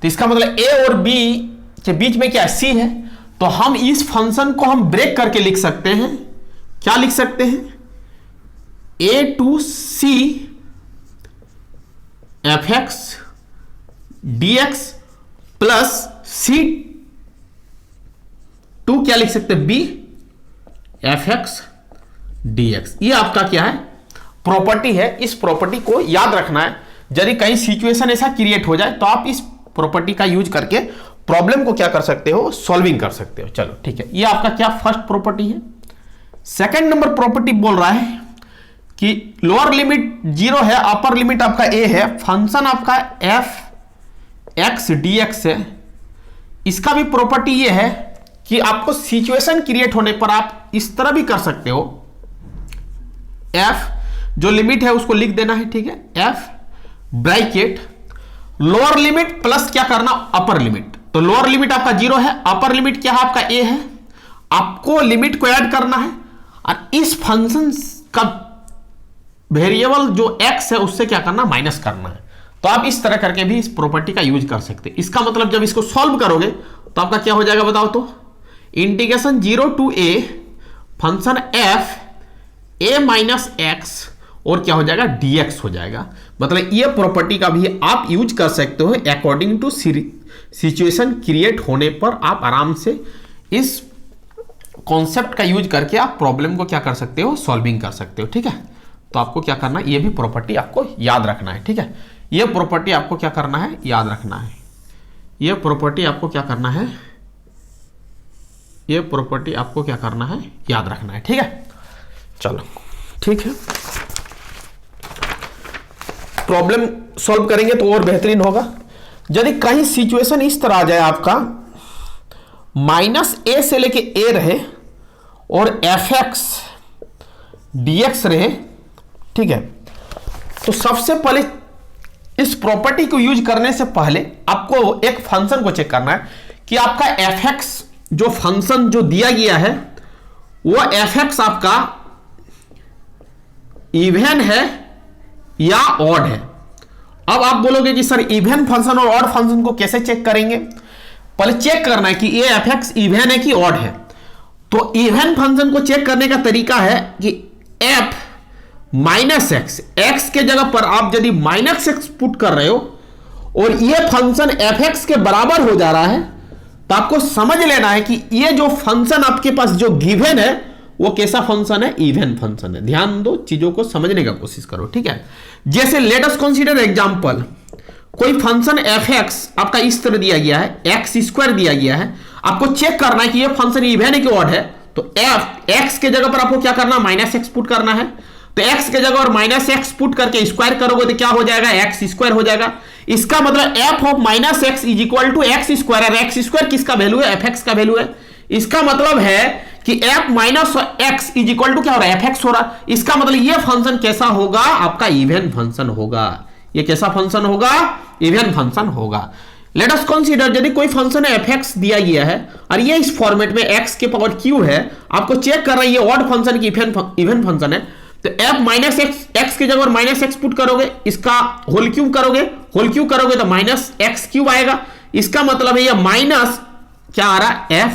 तो इसका मतलब ए और बी के बीच में क्या है, सी है। तो हम इस फंक्शन को हम ब्रेक करके लिख सकते हैं, क्या लिख सकते हैं, A two C F X D X plus C two क्या लिख सकते हैं, बी एफ एक्स dx। ये आपका क्या है, प्रॉपर्टी है। इस प्रॉपर्टी को याद रखना है, यदि कहीं सिचुएशन ऐसा क्रिएट हो जाए तो आप इस प्रॉपर्टी का यूज करके प्रॉब्लम को क्या कर सकते हो, सॉल्विंग कर सकते हो। चलो ठीक है, ये आपका क्या फर्स्ट प्रॉपर्टी है। सेकंड नंबर प्रॉपर्टी बोल रहा है कि लोअर लिमिट 0 है, अपर लिमिट आपका a है, फंक्शन आपका एफ एक्स डी एक्स है। इसका भी प्रॉपर्टी ये है कि आपको सिचुएशन क्रिएट होने पर आप इस तरह भी कर सकते हो, एफ जो लिमिट है उसको लिख देना है, ठीक है, F bracket lower limit plus क्या करना, अपर लिमिट। तो लोअर लिमिट आपका 0 है, अपर लिमिट क्या है आपका a है, आपको लिमिट को ऐड करना है और इस फंक्शन का वेरिएबल जो x है उससे क्या करना, माइनस करना है। तो आप इस तरह करके भी इस प्रॉपर्टी का यूज कर सकते हैं। इसका मतलब जब इसको सॉल्व करोगे तो आपका क्या हो जाएगा बताओ तो, integration 0 to a function f a minus x और क्या हो जाएगा, dx हो जाएगा। मतलब ये प्रॉपर्टी का भी आप यूज कर सकते हो अकॉर्डिंग टू सिचुएशन क्रिएट होने पर। आप आराम से इस कॉन्सेप्ट का यूज करके आप प्रॉब्लम को क्या कर सकते हो, सॉल्विंग कर सकते हो, ठीक है। तो आपको क्या करना है, ये भी प्रॉपर्टी आपको याद रखना है, ठीक है। ये प्रॉपर्टी आपको क्या करना है, याद रखना है। ये प्रॉपर्टी आपको क्या करना है, ये प्रॉपर्टी आपको क्या करना है, याद रखना है, ठीक है। चलो ठीक है, प्रॉब्लम सॉल्व करेंगे तो और बेहतरीन होगा। यदि कहीं सिचुएशन इस तरह आ जाए आपका -a से लेके a रहे और एफ एक्स डी एक्स रहे, ठीक है, तो सबसे पहले इस प्रॉपर्टी को यूज करने से पहले आपको एक फंक्शन को चेक करना है कि आपका एफ एक्स जो फंक्शन जो दिया गया है वो एफ एक्स आपका इवन है या ऑड है। अब आप बोलोगे कि सर इवन फंक्शन और ऑड फंक्शन को कैसे चेक करेंगे। पहले चेक करना है कि ये fx इवन है कि ऑड है। तो इवन फंक्शन को चेक करने का तरीका है कि f माइनस एक्स के जगह पर आप यदि माइनस एक्स पुट कर रहे हो और ये फंक्शन fx के बराबर हो जा रहा है, तो आपको समझ लेना है कि ये जो फंक्शन आपके पास जो गिवन है वो कैसा फंक्शन है, इवन फंक्शन है। ध्यान दो, चीजों को समझने का कोशिश करो, ठीक है। जैसे लेट अस कंसीडर एग्जांपल, कोई फंक्शन fx आपका इस तरह दिया गया है, एक्स स्क्वायर दिया गया है, आपको चेक करना है कि ये फंक्शन इवन है कि ऑड है। तो x के जगह पर आपको क्या करना है, माइनस एक्स पुट करना है। तो x के जगह और माइनस एक्स पुट करके स्क्वायर करोगे तो क्या हो जाएगा, एक्स स्क्वायर हो जाएगा। इसका मतलब f of minus x is equal to x square, और एक्स स्क्वायर किसका वैल्यू है, fx का वैल्यू है। इसका मतलब है कि f minus x is equal to क्या हो रहा है, fx हो रहा। इसका मतलब ये फंक्शन कैसा होगा, आपका इवन फंक्शन होगा। ये कैसा फंक्शन होगा, इवन फंक्शन होगा। लेट अस कंसीडर, यदि कोई फंक्शन fx दिया गया है और ये इस फॉर्मेट में x के पावर q है, आपको चेक कर रहा है ये ऑड फंक्शन की इवन फंक्शन है। तो f माइनस एक्स के जगह माइनस एक्स पुट करोगे, इसका होल क्यूब करोगे तो माइनस एक्स क्यूब आएगा। इसका मतलब है ये माइनस क्या आ रहा है, f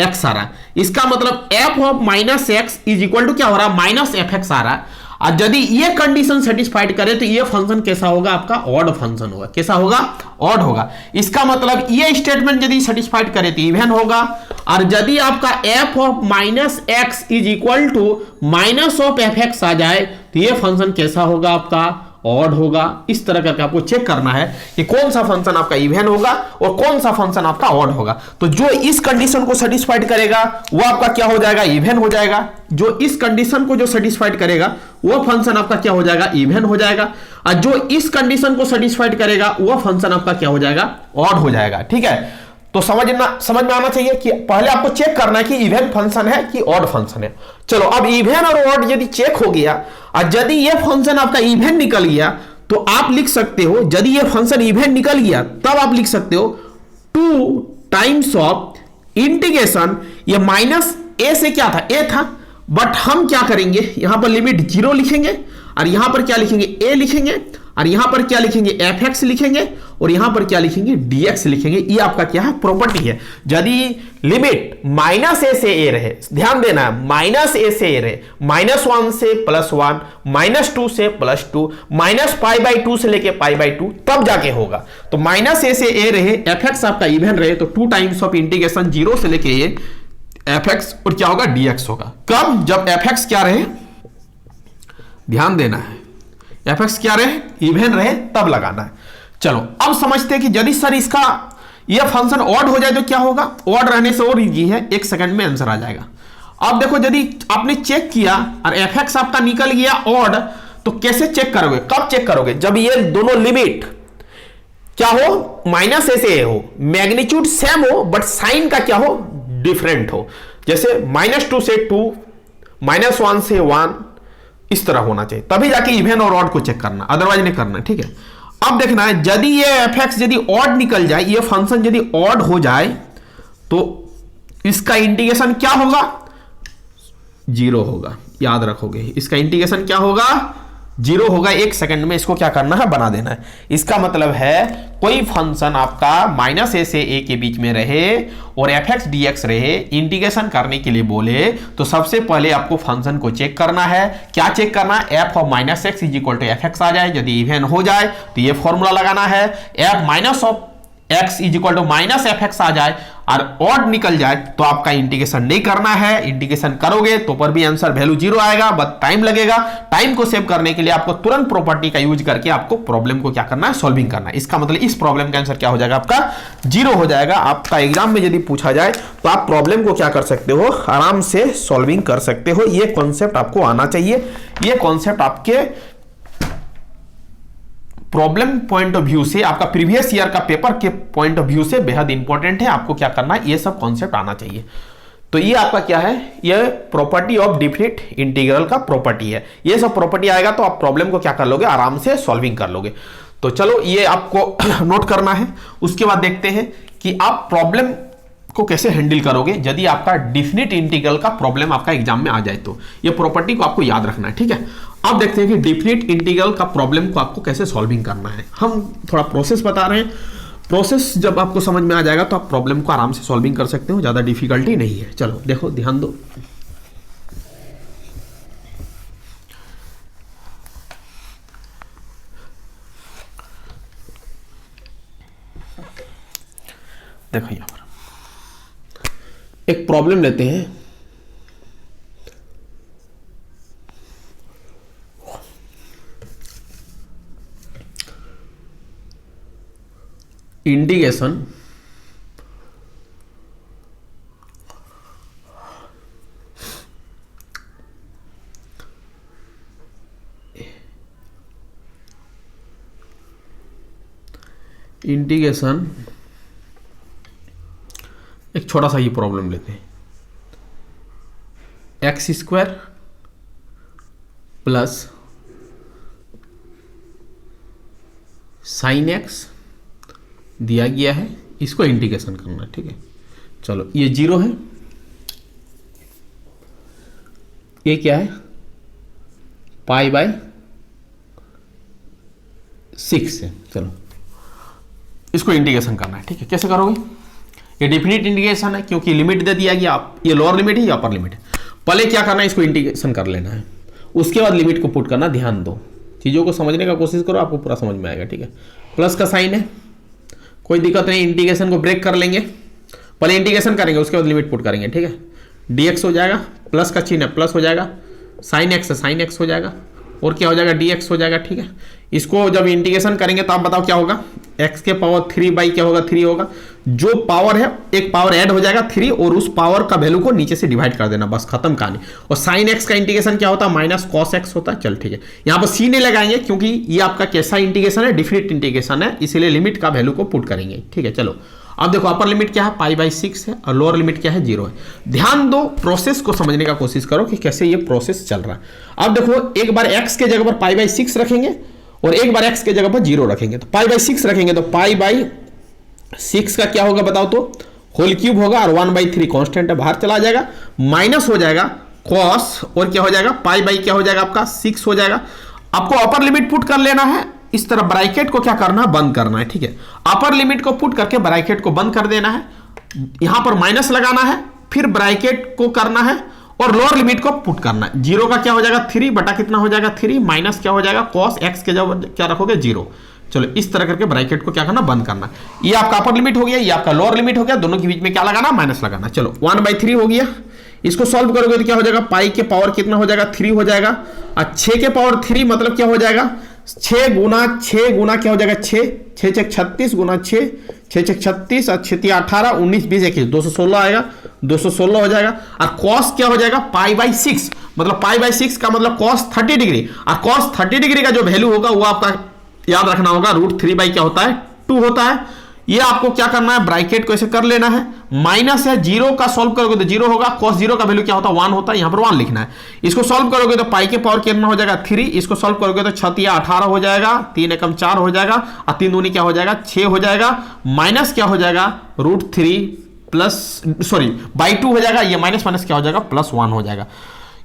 x आ रहा है। इसका मतलब f of minus x is equal to क्या हो रहा है, माइनस एफ एक्स आ रहा है। और यदि ये कंडीशन सेटिस्फाइड करे तो ये फंक्शन कैसा होगा, आपका ऑड फंक्शन होगा। कैसा होगा, ऑड होगा। इसका मतलब ये स्टेटमेंट यदि सेटिस्फाइड करे तो इवन होगा। और यदि आपका f of minus x is equal to minus of F X आ जाए तो ये फंक्शन कैसा होगा, आपका ऑड होगा। इस तरह करके आपको चेक करना है कि कौन सा फंक्शन आपका इवन होगा और कौन सा फंक्शन आपका ऑड होगा। तो जो इस कंडीशन को सेटिस्फाइड करेगा वो आपका क्या हो जाएगा, इवन हो जाएगा। जो इस कंडीशन को जो सेटिस्फाइड करेगा वो फंक्शन आपका क्या हो जाएगा, इवन हो जाएगा। और जो इस कंडीशन को सेटिस्फाइड करेगा वो फंक्शन आपका क्या हो जाएगा, ऑड हो जाएगा। ठीक है, तो समझ में आना चाहिए कि पहले आपको चेक करना है कि इवन फंक्शन है कि ऑड फंक्शन है। चलो, अब इवन और ऑड यदि चेक हो गया और यदि ये फंक्शन आपका इवन निकल गया तो आप लिख सकते हो, यदि ये फंक्शन इवन निकल गया तब आप लिख सकते हो 2 टाइम्स ऑफ इंटीग्रेशन, ये माइनस ए से क्या था, ए था, बट हम क्या करेंगे, यहां पर लिमिट 0 लिखेंगे और यहां पर क्या लिखेंगे, ए लिखेंगे, और यहां पर क्या लिखेंगे, एफ एक्स लिखेंगे, और यहां पर क्या लिखेंगे, dx लिखेंगे। ये आपका क्या है, प्रॉपर्टी है। यदि लिमिट माइनस ए से ए रहे, ध्यान देना है, माइनस ए से ए रहे, -1 से +1, -2 से +2, -π/2 से लेके π/2, तब जाके होगा। तो माइनस ए से ए रहे, एफ एक्स आपका इवन रहे, तो 2 टाइम्स ऑफ इंटीग्रेशन 0 से लेके ए एफ एक्स, और क्या होगा, dx होगा। कब, जब एफ एक्स क्या रहे, ध्यान देना है, एफ एक्स क्या रहे, इवन रहे, तब लगाना है। चलो, अब समझते हैं कि यदि सर इसका ये फंक्शन ऑड हो जाए तो क्या होगा। ऑड रहने से और इजी है, 1 सेकंड में आंसर आ जाएगा। अब देखो, यदि आपने चेक किया और एफ एक्स आपका निकल गया ऑड, तो कैसे चेक करोगे, कब चेक करोगे, जब ये दोनों लिमिट क्या हो, माइनस ए से ए हो, मैग्नीट्यूड सेम हो बट साइन का क्या हो, डिफरेंट हो। जैसे -2 से 2, -1 से 1, इस तरह होना चाहिए, तभी जाके इवन और ऑड को चेक करना, अदरवाइज नहीं करना। ठीक है, अब देखना है, यदि ये एफ एक्स यदि ऑड निकल जाए, ये फंक्शन यदि ऑड हो जाए तो इसका इंटीग्रेशन क्या होगा, 0 होगा। याद रखोगे, इसका इंटीग्रेशन क्या होगा, 0 होगा। 1 सेकंड में इसको क्या करना है, बना देना है। इसका मतलब है कोई फंक्शन आपका माइनस ए से ए के बीच में रहे और एफ एक्स डी एक्स रहे, इंटीग्रेशन करने के लिए बोले तो सबसे पहले आपको फंक्शन को चेक करना है। क्या चेक करना है, F of minus x is equal to F X आ जाए, यदि इवन हो जाए तो ये फॉर्मूला लगाना है। F minus of X is equal to minus F X आ जाए और ऑड निकल जाए तो आपका इंटीग्रेशन नहीं करना है। इंटीग्रेशन करोगे तो पर भी आंसर वैल्यू 0 आएगा, बट टाइम लगेगा। टाइम को सेव करने के लिए आपको तुरंत प्रॉपर्टी का यूज करके आपको प्रॉब्लम को क्या करना है, सॉल्विंग करना है। इसका मतलब इस प्रॉब्लम का आंसर क्या हो जाएगा, आपका 0 हो जाएगा। आपका एग्जाम में यदि पूछा जाए तो आप प्रॉब्लम को क्या कर सकते हो, आराम से सॉल्विंग कर सकते हो। ये कॉन्सेप्ट आपको आना चाहिए। ये कॉन्सेप्ट आपके प्रॉब्लम पॉइंट ऑफ व्यू से, आपका प्रीवियस ईयर का पेपर के पॉइंट ऑफ व्यू से बेहद इंपॉर्टेंट है। आपको क्या करना है, ये सब कॉन्सेप्ट आना चाहिए। तो ये आपका क्या है, ये प्रॉपर्टी ऑफ डिफिनिट इंटीग्रल का प्रॉपर्टी है। ये सब प्रॉपर्टी आएगा तो आप प्रॉब्लम को क्या कर लोगे, आराम से सॉल्विंग कर लोगे। तो चलो, ये आपको नोट करना है। उसके बाद देखते हैं कि आप प्रॉब्लम को कैसे हैंडल करोगे यदि आपका डिफिनिट इंटीग्रल का प्रॉब्लम आपका एग्जाम में आ जाए। तो ये प्रॉपर्टी को आपको याद रखना है। ठीक है, अब देखते हैं कि डिफिनिट इंटीग्रल का प्रॉब्लम को आपको कैसे सॉल्विंग करना है। हम थोड़ा प्रोसेस बता रहे हैं। प्रोसेस जब आपको समझ में आ जाएगा तो आप प्रॉब्लम को आराम से सॉल्विंग कर सकते हो, ज़्यादा डिफिकल्टी नहीं है। चलो देखो, ध्यान दो। देखो यहां पर एक प्रॉब्लम लेते हैं। इंटीग्रेशन एक छोटा सा ये प्रॉब्लम लेते हैं। X square plus sine x दिया गया है, इसको इंटीग्रेशन करना है। ठीक है, चलो ये 0 है, ये क्या है पाई बाय 6 है। चलो इसको इंटीग्रेशन करना है। ठीक है, कैसे करोगे? ये डेफिनिट इंटीग्रेशन है क्योंकि लिमिट दे दिया गया, आप ये लोअर लिमिट है या अपर लिमिट है। पहले क्या करना है, इसको इंटीग्रेशन कर लेना है, उसके बाद लिमिट को पुट करना। ध्यान दो, चीज़ों को समझने का कोशिश करो, आपको पूरा समझ में आएगा। ठीक है, प्लस का साइन है, कोई दिक्कत नहीं, इंटीग्रेशन को ब्रेक कर लेंगे। पहले इंटीग्रेशन करेंगे, उसके बाद लिमिट पुट करेंगे। ठीक है, dx हो जाएगा, प्लस का चिन्ह है प्लस हो जाएगा, साइन एक्स है साइन एक्स हो जाएगा, और क्या हो जाएगा dx हो जाएगा। ठीक है, इसको जब इंटीग्रेशन करेंगे तो आप बताओ क्या होगा, x के पावर 3 बाई क्या होगा 3 होगा। जो पावर है एक पावर ऐड हो जाएगा 3, और उस पावर का वैल्यू को नीचे से डिवाइड कर देना, बस खत्म कहानी। और साइन एक्स का इंटीग्रेशन क्या होता है, माइनस कॉस एक्स होता है। चल ठीक है, यहाँ पर सी नहीं लगाएंगे क्योंकि ये आपका कैसा इंटीग्रेशन है, डिफिनिट इंटीग्रेशन है, इसीलिए लिमिट का वैल्यू को पुट करेंगे। ठीक है, चलो अब देखो अपर लिमिट क्या है पाई बाई 6 है, और लोअर लिमिट क्या है 0 है। ध्यान दो, प्रोसेस को समझने का कोशिश करो कि कैसे ये प्रोसेस चल रहा है। अब देखो, एक बार x के जगह पर पाई बाई 6 रखेंगे और एक बार x के जगह पर 0 रखेंगे। तो पाई बाई 6 रखेंगे तो पाई बाई 6 का क्या होगा बताओ तो, होल क्यूब होगा, और 1/3 कांस्टेंट है, बाहर चला जाएगा, माइनस हो जाएगा कॉस, और क्या हो जाएगा पाई बाई क्या हो जाएगा आपका 6 हो जाएगा। आपको अपर लिमिट पुट कर लेना है, इस तरह ब्रैकेट को क्या करना है बंद करना है। ठीक है, अपर लिमिट को पुट करके ब्रैकेट को बंद कर देना है, यहां पर माइनस लगाना है, फिर ब्रैकेट को करना है और लोअर लिमिट को पुट करना है। 0 का क्या हो जाएगा 3 बटा कितना हो जाएगा 3, माइनस क्या हो जाएगा कॉस एक्स के जब क्या रखोगे 0। चलो इस तरह करके ब्रैकेट को क्या करना बंद करना। ये आपका अपर लिमिट हो गया, ये आपका लोअर लिमिट हो गया, दोनों के बीच में क्या लगाना माइनस लगाना। चलो 1/3 हो गया, इसको सॉल्व करोगे तो क्या हो जाएगा, पाई के पावर कितना हो जाएगा 3 हो जाएगा, और 6 के पावर 3 मतलब क्या हो जाएगा 6 गुना क्या हो जाएगा 6 6 36 गुना 6 6 36 और 6 18 19 20 21 216 आएगा, 216 हो जाएगा। और कॉस क्या हो जाएगा पाई बाई 6, मतलब पाई बाई 6 का मतलब कॉस 30 डिग्री, और कॉस 30 डिग्री का जो वैल्यू होगा वो आपका याद रखना होगा √3 बाई क्या होता है 2 होता है। ये आपको क्या करना है, ब्रैकेट को ऐसे कर लेना है, माइनस है 0 का सॉल्व करोगे तो 0 होगा, cos 0 का वैल्यू क्या होता है 1 होता है, यहां पर 1 लिखना है। इसको सॉल्व करोगे तो पाई के पावर कितना हो जाएगा 3, इसको सॉल्व करोगे तो 6 या 18 हो जाएगा, 3 एकम 4 हो जाएगा, और 3 दूनी क्या हो जाएगा 6 हो जाएगा, माइनस क्या हो जाएगा √3 प्लस सॉरी बाई 2 हो जाएगा, ये माइनस माइनस क्या हो जाएगा +1 हो जाएगा।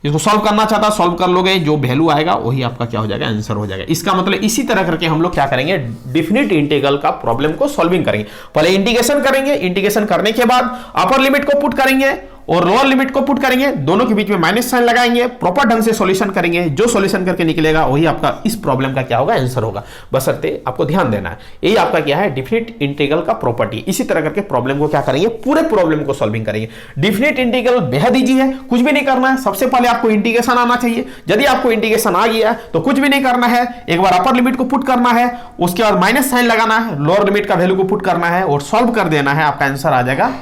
इसको सॉल्व करना चाहता सॉल्व कर लोगे, जो वैल्यू आएगा वही आपका क्या हो जाएगा आंसर हो जाएगा। इसका मतलब इसी तरह करके हम लोग क्या करेंगे, डेफिनिट इंटीग्रल का प्रॉब्लम को सॉल्विंग करेंगे। पहले इंटीग्रेशन करेंगे, इंटीग्रेशन करने के बाद अपर लिमिट को पुट करेंगे और लोअर लिमिट को पुट करेंगे, दोनों के बीच में माइनस साइन लगाएंगे, प्रॉपर ढंग से सॉल्यूशन करेंगे, जो सॉल्यूशन करके निकलेगा वही आपका इस प्रॉब्लम का क्या होगा आंसर होगा। बशर्ते आपको ध्यान देना है, यही आपका क्या है डेफिनिट इंटीग्रल का प्रॉपर्टी। इसी तरह करके प्रॉब्लम को क्या करेंगे, पूरे प्रॉब्लम को सॉल्विंग करेंगे। डेफिनिट इंटीग्रल बेहद इजी है, कुछ भी नहीं करना है, सबसे पहले आपको इंटीग्रेशन आना चाहिए। यदि आपको इंटीग्रेशन आ गया तो कुछ भी नहीं करना है, एक बार अपर लिमिट को पुट करना है, उसके बाद माइनस साइन लगाना है, लोअर लिमिट का वैल्यू को पुट करना है और सॉल्व कर देना है, आपका आंसर आ जाएगा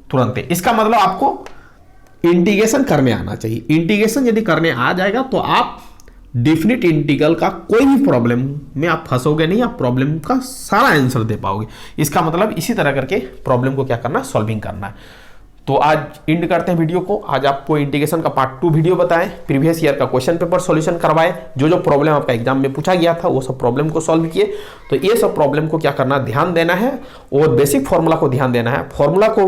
तुरंत। इसका मतलब आपको इंटीग्रेशन करने आना चाहिए। इंटीग्रेशन यदि करने आ जाएगा तो आप डेफिनिट इंटीग्रल का कोई भी प्रॉब्लम में आप फंसोगे नहीं, आप प्रॉब्लम का सारा आंसर दे पाओगे। इसका मतलब इसी तरह करके प्रॉब्लम को क्या करना, सॉल्विंग करना है। तो आज एंड करते हैं वीडियो को। आज आपको इंटीग्रेशन का पार्ट 2 वीडियो बताएं, प्रीवियस ईयर का क्वेश्चन पेपर सॉल्यूशन करवाए, जो प्रॉब्लम आपका एग्जाम में पूछा गया था वो सब प्रॉब्लम को सॉल्व किए। तो ये सब प्रॉब्लम को क्या करना, ध्यान देना है और बेसिक फॉर्मूला को ध्यान देना है, फॉर्मूला को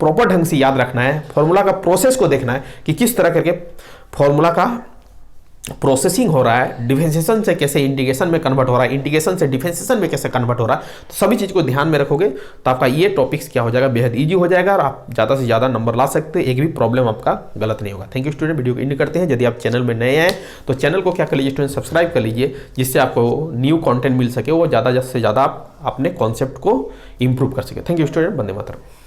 प्रॉपर ढंग से याद रखना है, फॉर्मूला का प्रोसेस को देखना है कि किस तरह करके फॉर्मूला का प्रोसेसिंग हो रहा है, डिफरेंशिएशन से कैसे इंटीग्रेशन में कन्वर्ट हो रहा है, इंटीग्रेशन से डिफरेंशिएशन में कैसे कन्वर्ट हो रहा है, तो सभी चीज़ को ध्यान में रखोगे तो आपका ये टॉपिक्स क्या हो जाएगा, बेहद ईजी हो जाएगा और आप ज़्यादा से ज़्यादा नंबर ला सकते हैं, एक भी प्रॉब्लम आपका गलत नहीं होगा। थैंक यू स्टूडेंट, वीडियो को एंड करते हैं। यदि आप चैनल में नए हैं तो चैनल को क्या कर लीजिए स्टूडेंट, सब्सक्राइब कर लीजिए, जिससे आपको न्यू कॉन्टेंट मिल सके, वो ज़्यादा से ज़्यादा आप अपने कॉन्सेप्ट को इंप्रूव कर सके। Thank you student, Vande Mataram.